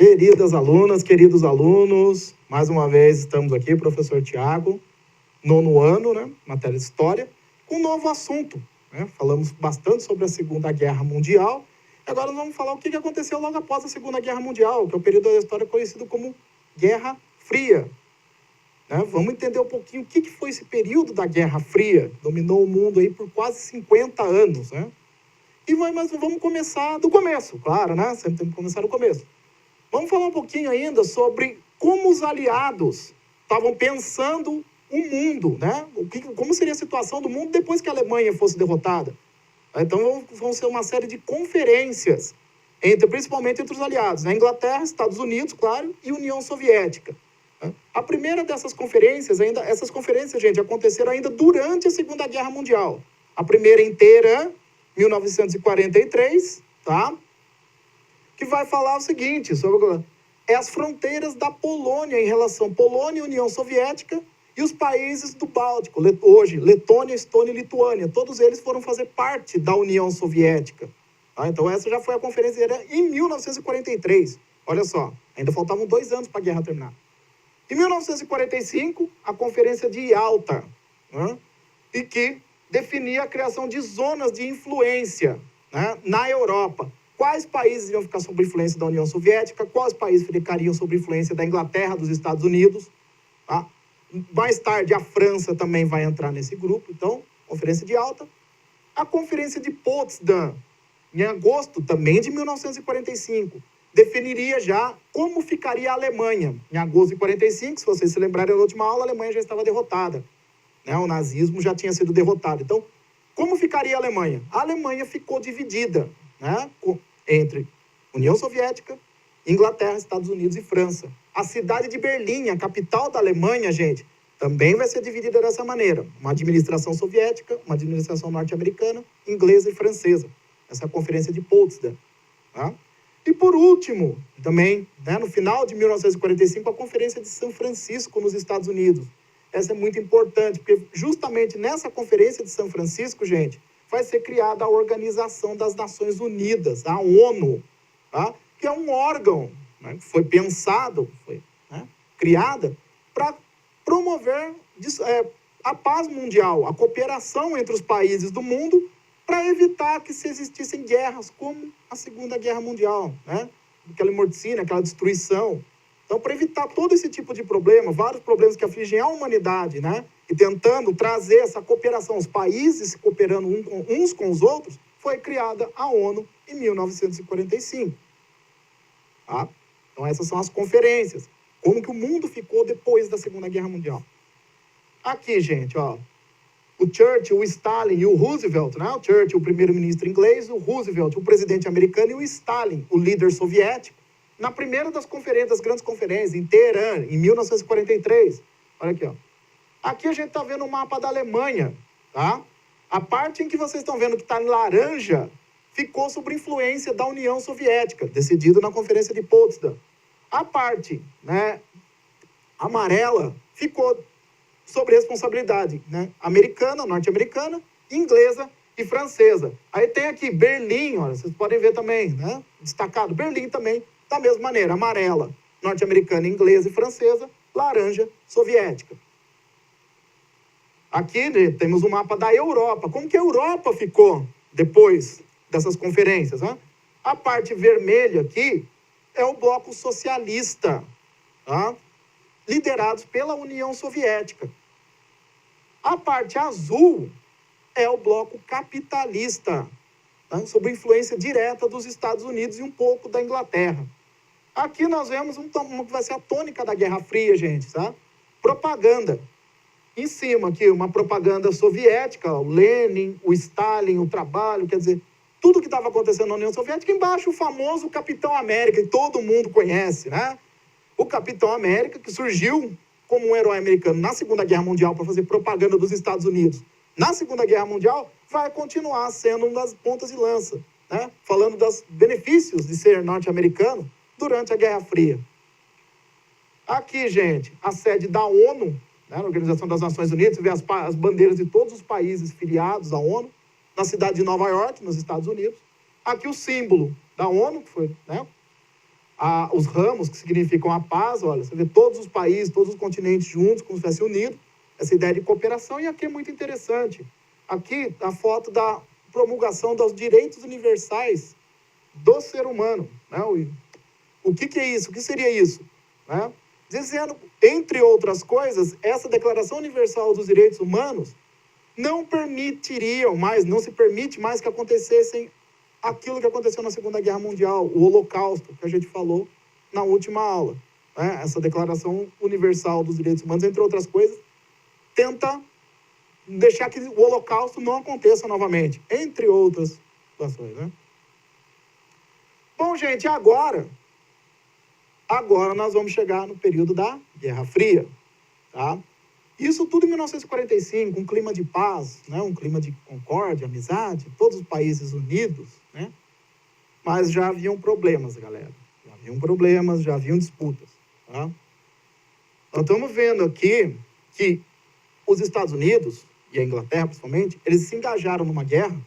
Queridas alunas, queridos alunos, mais uma vez estamos aqui, professor Tiago, 9º ano, né, matéria de História, com um novo assunto. Né? Falamos bastante sobre a Segunda Guerra Mundial, e agora nós vamos falar o que aconteceu logo após a Segunda Guerra Mundial, que é o período da história conhecido como Guerra Fria. Né? Vamos entender um pouquinho o que foi esse período da Guerra Fria, que dominou o mundo aí por quase 50 anos. Né? Mas vamos começar do começo, claro, né? Sempre tem que começar do começo. Vamos falar um pouquinho ainda sobre como os aliados estavam pensando o mundo, né? Como seria a situação do mundo depois que a Alemanha fosse derrotada. Então, vão ser uma série de conferências, principalmente entre os aliados, né? Inglaterra, Estados Unidos, claro, e União Soviética. A primeira dessas conferências, essas conferências, gente, aconteceram ainda durante a Segunda Guerra Mundial. A primeira inteira, 1943, tá? Que vai falar o seguinte, sobre as fronteiras da Polônia em relação à Polônia e União Soviética e os países do Báltico, hoje, Letônia, Estônia e Lituânia, todos eles foram fazer parte da União Soviética. Tá? Então essa já foi a conferência em 1943. Olha só, ainda faltavam 2 anos para a guerra terminar. Em 1945, a Conferência de Yalta, né? E que definia a criação de zonas de influência, né, na Europa. Quais países iam ficar sob influência da União Soviética, quais países ficariam sob influência da Inglaterra, dos Estados Unidos. Tá? Mais tarde, a França também vai entrar nesse grupo. Então, Conferência de Yalta. A Conferência de Potsdam, em agosto também de 1945, definiria já como ficaria a Alemanha. Em agosto de 1945, se vocês se lembrarem da última aula, a Alemanha já estava derrotada. Né? O nazismo já tinha sido derrotado. Então, como ficaria a Alemanha? A Alemanha ficou dividida, né, entre União Soviética, Inglaterra, Estados Unidos e França. A cidade de Berlim, a capital da Alemanha, gente, também vai ser dividida dessa maneira. Uma administração soviética, uma administração norte-americana, inglesa e francesa. Essa é a Conferência de Potsdam. Tá? E por último, também, né, no final de 1945, a Conferência de São Francisco, nos Estados Unidos. Essa é muito importante, porque justamente nessa Conferência de São Francisco, gente, vai ser criada a Organização das Nações Unidas, a ONU, tá? Que é um órgão, né, que foi pensado, né, criada para promover a paz mundial, a cooperação entre os países do mundo, para evitar que se existissem guerras como a Segunda Guerra Mundial, né? Aquela morticina, aquela destruição. Então, para evitar todo esse tipo de problema, vários problemas que afligem a humanidade, né? E tentando trazer essa cooperação, os países se cooperando uns com os outros, foi criada a ONU em 1945. Tá? Então, essas são as conferências. Como que o mundo ficou depois da Segunda Guerra Mundial. Aqui, gente, ó. O Churchill, o Stalin e o Roosevelt, né? O Churchill, o primeiro-ministro inglês, o Roosevelt, o presidente americano, e o Stalin, o líder soviético, na primeira das grandes conferências, em Teherã, em 1943. Olha aqui, ó. Aqui a gente está vendo o mapa da Alemanha, tá? A parte em que vocês estão vendo que está em laranja ficou sob influência da União Soviética, decidido na Conferência de Potsdam. A parte, né, amarela ficou sob responsabilidade, né, americana, norte-americana, inglesa e francesa. Aí tem aqui Berlim, olha, vocês podem ver também, né, destacado, Berlim também, da mesma maneira, amarela, norte-americana, inglesa e francesa, laranja, soviética. Aqui temos o mapa da Europa. Como que a Europa ficou depois dessas conferências? Né? A parte vermelha aqui é o bloco socialista, tá? Liderados pela União Soviética. A parte azul é o bloco capitalista, tá? Sob influência direta dos Estados Unidos e um pouco da Inglaterra. Aqui nós vemos uma que vai ser a tônica da Guerra Fria, gente, tá? Propaganda. Em cima aqui, uma propaganda soviética, o Lenin, o Stalin, o trabalho, quer dizer, tudo que estava acontecendo na União Soviética. Embaixo, o famoso Capitão América, que todo mundo conhece, né? O Capitão América, que surgiu como um herói americano na Segunda Guerra Mundial para fazer propaganda dos Estados Unidos. Na Segunda Guerra Mundial, vai continuar sendo uma das pontas de lança, né? Falando dos benefícios de ser norte-americano durante a Guerra Fria. Aqui, gente, a sede da ONU, na Organização das Nações Unidas, você vê as bandeiras de todos os países filiados à ONU, na cidade de Nova York, nos Estados Unidos. Aqui o símbolo da ONU, que foi, né, os ramos, que significam a paz, olha, você vê todos os países, todos os continentes juntos, como se estivessem unidos, essa ideia de cooperação, e aqui é muito interessante. Aqui, a foto da promulgação dos direitos universais do ser humano. Né? O que é isso? O que seria isso? Né? Dizendo, entre outras coisas, essa Declaração Universal dos Direitos Humanos não permitiriam mais, não se permite mais que acontecessem aquilo que aconteceu na Segunda Guerra Mundial, o Holocausto, que a gente falou na última aula. Né? Essa Declaração Universal dos Direitos Humanos, entre outras coisas, tenta deixar que o Holocausto não aconteça novamente, entre outras situações. Né? Bom, gente, agora nós vamos chegar no período da Guerra Fria. Tá? Isso tudo em 1945, um clima de paz, né? Um clima de concórdia, amizade, todos os países unidos, né? Mas já haviam problemas, galera. Já haviam problemas, já haviam disputas. Tá? Nós estamos vendo aqui que os Estados Unidos, e a Inglaterra principalmente, eles se engajaram numa guerra,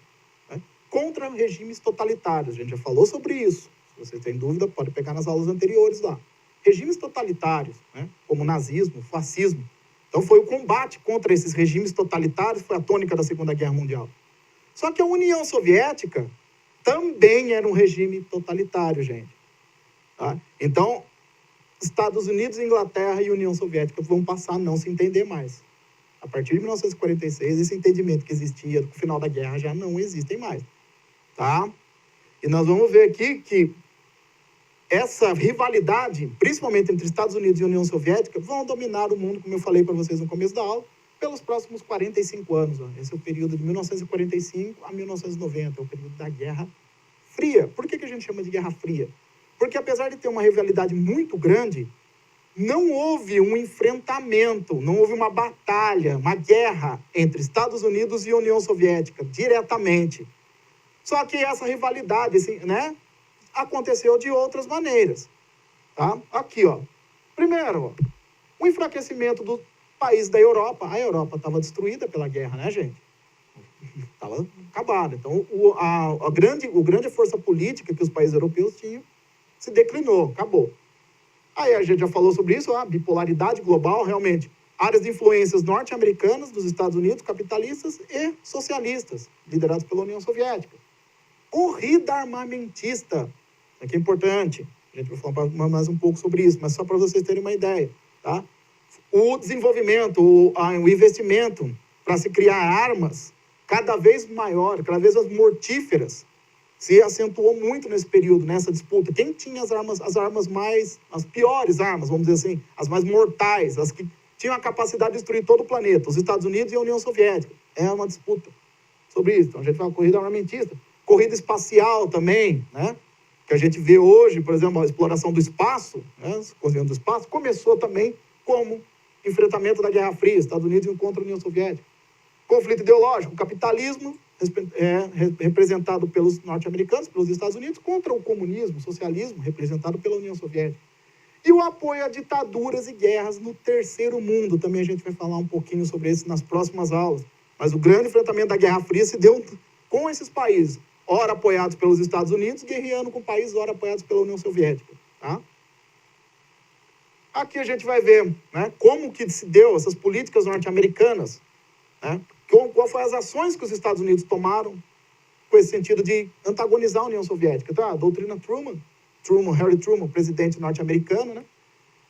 né, contra regimes totalitários. A gente já falou sobre isso. Se você tem dúvida, pode pegar nas aulas anteriores lá. Regimes totalitários, né, como nazismo, fascismo. Então foi o combate contra esses regimes totalitários, foi a tônica da Segunda Guerra Mundial. Só que a União Soviética também era um regime totalitário, gente. Tá? Então, Estados Unidos, Inglaterra e União Soviética vão passar a não se entender mais. A partir de 1946, esse entendimento que existia no final da guerra já não existem mais. Tá? E nós vamos ver aqui que essa rivalidade, principalmente entre Estados Unidos e União Soviética, vão dominar o mundo, como eu falei para vocês no começo da aula, pelos próximos 45 anos. Ó. Esse é o período de 1945 a 1990, é o período da Guerra Fria. Por que a gente chama de Guerra Fria? Porque apesar de ter uma rivalidade muito grande, não houve um enfrentamento, não houve uma batalha, uma guerra entre Estados Unidos e União Soviética, diretamente. Só que essa rivalidade, né, aconteceu de outras maneiras. Tá? Aqui, ó. Primeiro, ó, o enfraquecimento do país da Europa. A Europa estava destruída pela guerra, né, gente? Estava acabada. Então, a grande força política que os países europeus tinham se declinou, acabou. Aí a gente já falou sobre isso, a bipolaridade global, realmente. Áreas de influências norte-americanas dos Estados Unidos, capitalistas e socialistas, liderados pela União Soviética. Corrida armamentista. Isso aqui é importante. A gente vai falar mais um pouco sobre isso, mas só para vocês terem uma ideia. Tá? O desenvolvimento, o investimento para se criar armas cada vez maior, cada vez as mortíferas, se acentuou muito nesse período, nessa disputa. Quem tinha as piores armas, vamos dizer assim, as mais mortais, as que tinham a capacidade de destruir todo o planeta, os Estados Unidos e a União Soviética. É uma disputa sobre isso. Então a gente fala corrida armamentista. Corrida espacial também, né? Que a gente vê hoje, por exemplo, a exploração do espaço, né? Do espaço, começou também como enfrentamento da Guerra Fria, Estados Unidos contra a União Soviética. Conflito ideológico, o capitalismo, representado pelos norte-americanos, pelos Estados Unidos, contra o comunismo, o socialismo, representado pela União Soviética. E o apoio a ditaduras e guerras no terceiro mundo. Também a gente vai falar um pouquinho sobre isso nas próximas aulas. Mas o grande enfrentamento da Guerra Fria se deu com esses países, ora apoiados pelos Estados Unidos, guerreando com países ora apoiados pela União Soviética. Tá? Aqui a gente vai ver, né, como que se deu essas políticas norte-americanas, né? Qual foram as ações que os Estados Unidos tomaram com esse sentido de antagonizar a União Soviética. Então, a doutrina Harry Truman, presidente norte-americano, né,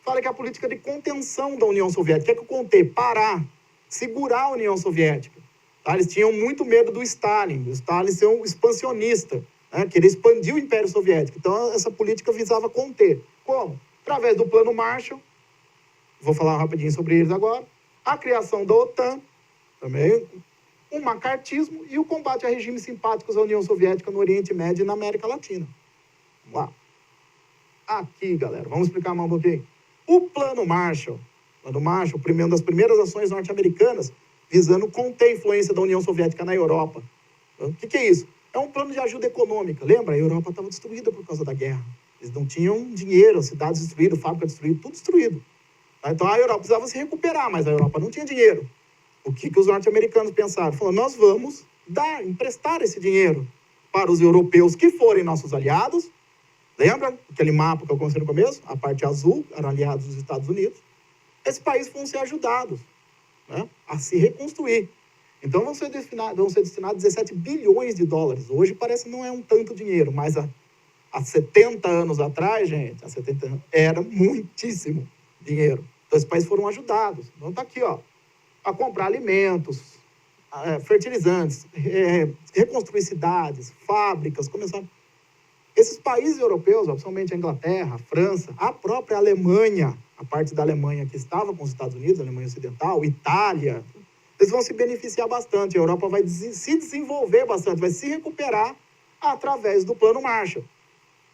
fala que a política de contenção da União Soviética, que contém, parar, segurar a União Soviética. Tá? Eles tinham muito medo do Stalin ser um expansionista, né, querer expandir o Império Soviético. Então, essa política visava conter. Como? Através do Plano Marshall, vou falar rapidinho sobre eles agora, a criação da OTAN, também o macartismo e o combate a regimes simpáticos à União Soviética no Oriente Médio e na América Latina. Vamos lá. Aqui, galera, vamos explicar mais um pouquinho. O Plano Marshall, uma das primeiras ações norte-americanas visando conter a influência da União Soviética na Europa. O que é isso? É um plano de ajuda econômica. Lembra? A Europa estava destruída por causa da guerra. Eles não tinham dinheiro, as cidades destruídas, fábricas destruídas, tudo destruído. Então a Europa precisava se recuperar, mas a Europa não tinha dinheiro. O que os norte-americanos pensaram? Falaram, nós vamos emprestar esse dinheiro para os europeus que forem nossos aliados Lembra aquele mapa que eu conversei no começo? A parte azul eram aliados dos Estados Unidos. Esses países vão ser ajudados, né, a se reconstruir. Então vão ser destinados 17 bilhões de dólares. Hoje parece que não é um tanto dinheiro, mas há 70 anos atrás, gente, há 70 anos, era muitíssimo dinheiro. Então esses países foram ajudados. Então está aqui, ó, a comprar alimentos, fertilizantes, reconstruir cidades, fábricas, começaram. Esses países europeus, principalmente a Inglaterra, a França, a própria Alemanha, a parte da Alemanha que estava com os Estados Unidos, a Alemanha Ocidental, Itália, eles vão se beneficiar bastante. A Europa vai se desenvolver bastante, vai se recuperar através do Plano Marshall.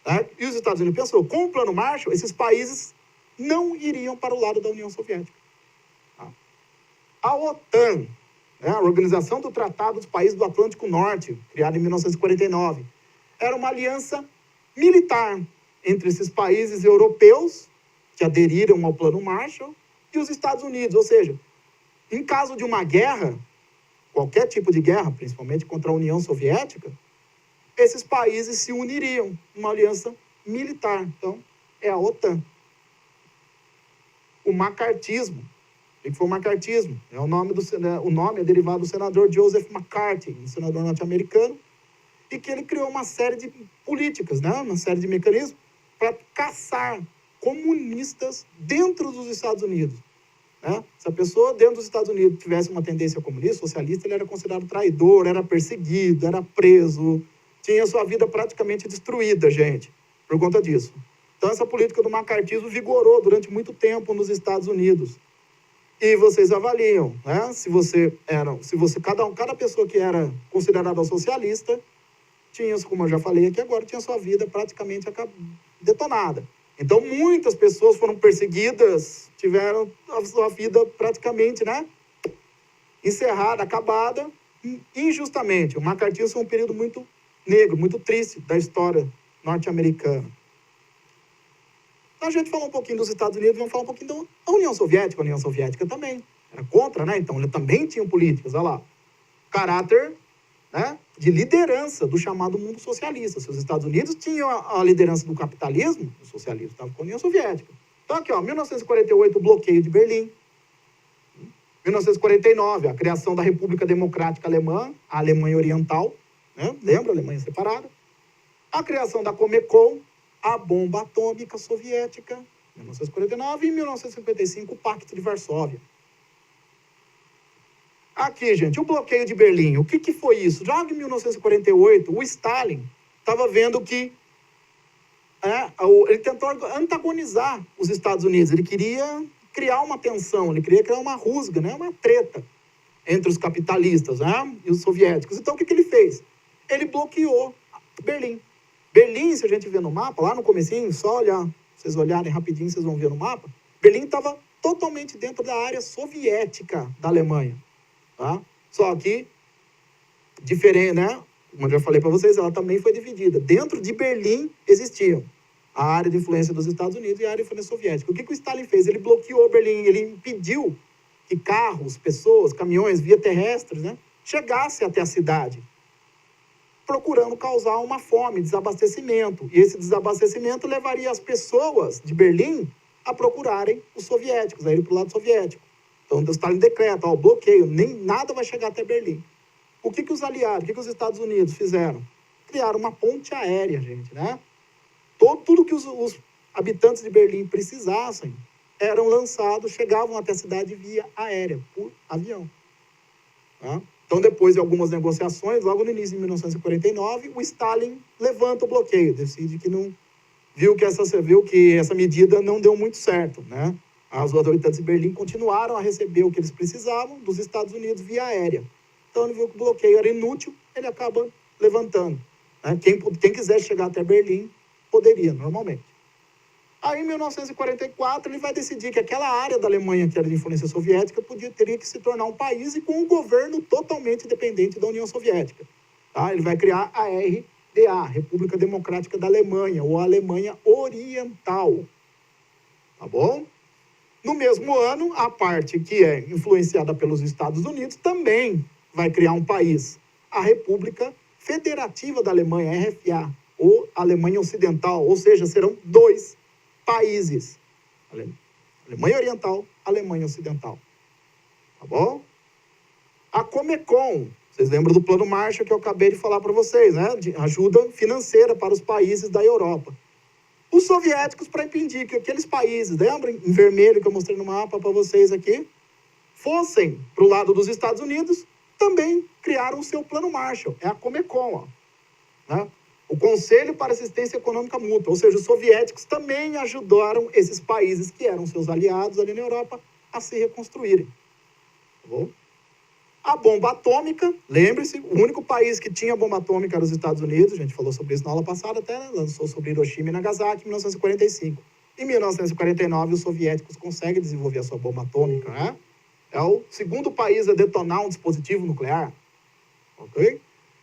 Tá? E os Estados Unidos pensou, com o Plano Marshall, esses países não iriam para o lado da União Soviética. Tá? A OTAN, né, a Organização do Tratado dos Países do Atlântico Norte, criada em 1949, era uma aliança militar entre esses países europeus que aderiram ao Plano Marshall e os Estados Unidos. Ou seja, em caso de uma guerra, qualquer tipo de guerra, principalmente contra a União Soviética, esses países se uniriam, uma aliança militar. Então, é a OTAN. O macartismo. O que foi o macartismo? O nome é derivado do senador Joseph McCarthy, um senador norte-americano, e que ele criou uma série de políticas, né? Uma série de mecanismos para caçar comunistas dentro dos Estados Unidos. Né? Se a pessoa dentro dos Estados Unidos tivesse uma tendência comunista, socialista, ele era considerado traidor, era perseguido, era preso, tinha sua vida praticamente destruída, gente, por conta disso. Então essa política do macartismo vigorou durante muito tempo nos Estados Unidos. E vocês avaliam, né? Cada pessoa que era considerada socialista tinha, como eu já falei aqui agora, tinha sua vida praticamente detonada. Então, muitas pessoas foram perseguidas, tiveram a sua vida praticamente, né, encerrada, acabada, injustamente. O macartismo foi um período muito negro, muito triste da história norte-americana. Então, a gente falou um pouquinho dos Estados Unidos, vamos falar um pouquinho da União Soviética. A União Soviética também era contra, né? Então, ele também tinha políticas, olha lá. Caráter, né, de liderança do chamado mundo socialista. Se os Estados Unidos tinham a liderança do capitalismo, o socialismo estava com a União Soviética. Então aqui, ó, 1948, o bloqueio de Berlim. 1949, a criação da República Democrática Alemã, a Alemanha Oriental, né? Lembra? A Alemanha separada. A criação da Comecon, a bomba atômica soviética, 1949, e em 1955, o Pacto de Varsóvia. Aqui, gente, o bloqueio de Berlim. O que foi isso? Já em 1948, o Stalin estava vendo que ele tentou antagonizar os Estados Unidos. Ele queria criar uma tensão, ele queria criar uma rusga, né, uma treta entre os capitalistas, né, e os soviéticos. Então, o que ele fez? Ele bloqueou Berlim. Berlim, se a gente ver no mapa, lá no comecinho, só olhar, vocês olharem rapidinho, vocês vão ver no mapa, Berlim estava totalmente dentro da área soviética da Alemanha. Tá? Só que, diferente, né? Como eu já falei para vocês, ela também foi dividida. Dentro de Berlim existiam a área de influência dos Estados Unidos e a área de influência soviética. O que o Stalin fez? Ele bloqueou Berlim, ele impediu que carros, pessoas, caminhões, via terrestres, né, chegassem até a cidade, procurando causar uma fome, desabastecimento. E esse desabastecimento levaria as pessoas de Berlim a procurarem os soviéticos, a irem para o lado soviético. Então, o Stalin decreta, ó, bloqueio, nem nada vai chegar até Berlim. O que os aliados, o que os Estados Unidos fizeram? Criaram uma ponte aérea, gente, né? Tudo que os habitantes de Berlim precisassem eram lançados, chegavam até a cidade via aérea, por avião. Tá? Então, depois de algumas negociações, logo no início de 1949, o Stalin levanta o bloqueio, decide que não... Viu que essa medida não deu muito certo, né? Os habitantes de Berlim continuaram a receber o que eles precisavam dos Estados Unidos via aérea. Então, ele viu que o bloqueio era inútil, ele acaba levantando. Né? Quem quisesse chegar até Berlim, poderia, normalmente. Aí, em 1944, ele vai decidir que aquela área da Alemanha que era de influência soviética teria que se tornar um país e com um governo totalmente dependente da União Soviética. Tá? Ele vai criar a RDA, República Democrática da Alemanha, ou Alemanha Oriental. Tá bom? No mesmo ano, a parte que é influenciada pelos Estados Unidos também vai criar um país, a República Federativa da Alemanha, RFA, ou Alemanha Ocidental, ou seja, serão 2 países. Alemanha Oriental, Alemanha Ocidental. Tá bom? A Comecon, vocês lembram do Plano Marshall que eu acabei de falar para vocês, né? De ajuda financeira para os países da Europa. Os soviéticos, para impedir que aqueles países, lembram em vermelho que eu mostrei no mapa para vocês aqui, fossem para o lado dos Estados Unidos, também criaram o seu Plano Marshall. É a Comecon, ó, né? O Conselho para Assistência Econômica Mútua. Ou seja, os soviéticos também ajudaram esses países que eram seus aliados ali na Europa a se reconstruírem. Tá bom? A bomba atômica, lembre-se, o único país que tinha bomba atômica era os Estados Unidos, a gente falou sobre isso na aula passada até, né? Lançou sobre Hiroshima e Nagasaki em 1945. Em 1949, os soviéticos conseguem desenvolver a sua bomba atômica, né? É o segundo país a detonar um dispositivo nuclear. Ok?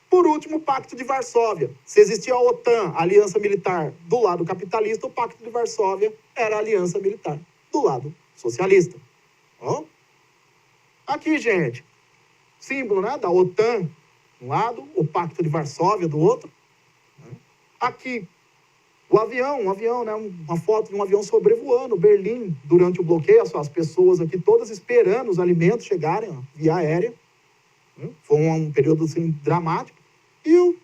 Por último, o Pacto de Varsóvia. Se existia a OTAN, a aliança militar, do lado capitalista, o Pacto de Varsóvia era a aliança militar do lado socialista. Ó. Aqui, gente, símbolo, né, da OTAN de um lado, o Pacto de Varsóvia do outro. Aqui, um avião, né, uma foto de um avião sobrevoando Berlim durante o bloqueio, as pessoas aqui todas esperando os alimentos chegarem, ó, via aérea. Foi um período assim, dramático. E o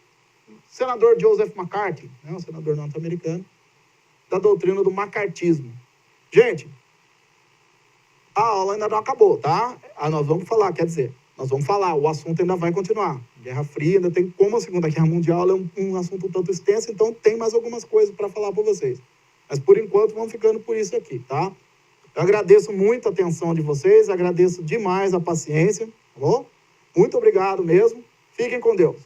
senador Joseph McCarthy, né, um senador norte-americano, da doutrina do macartismo. Gente, a aula ainda não acabou, tá? Nós vamos falar, o assunto ainda vai continuar. Guerra Fria, ainda tem como a Segunda Guerra Mundial, é um assunto tanto extenso, então tem mais algumas coisas para falar para vocês. Mas por enquanto vamos ficando por isso aqui, tá? Eu agradeço muito a atenção de vocês, agradeço demais a paciência, tá bom? Muito obrigado mesmo. Fiquem com Deus.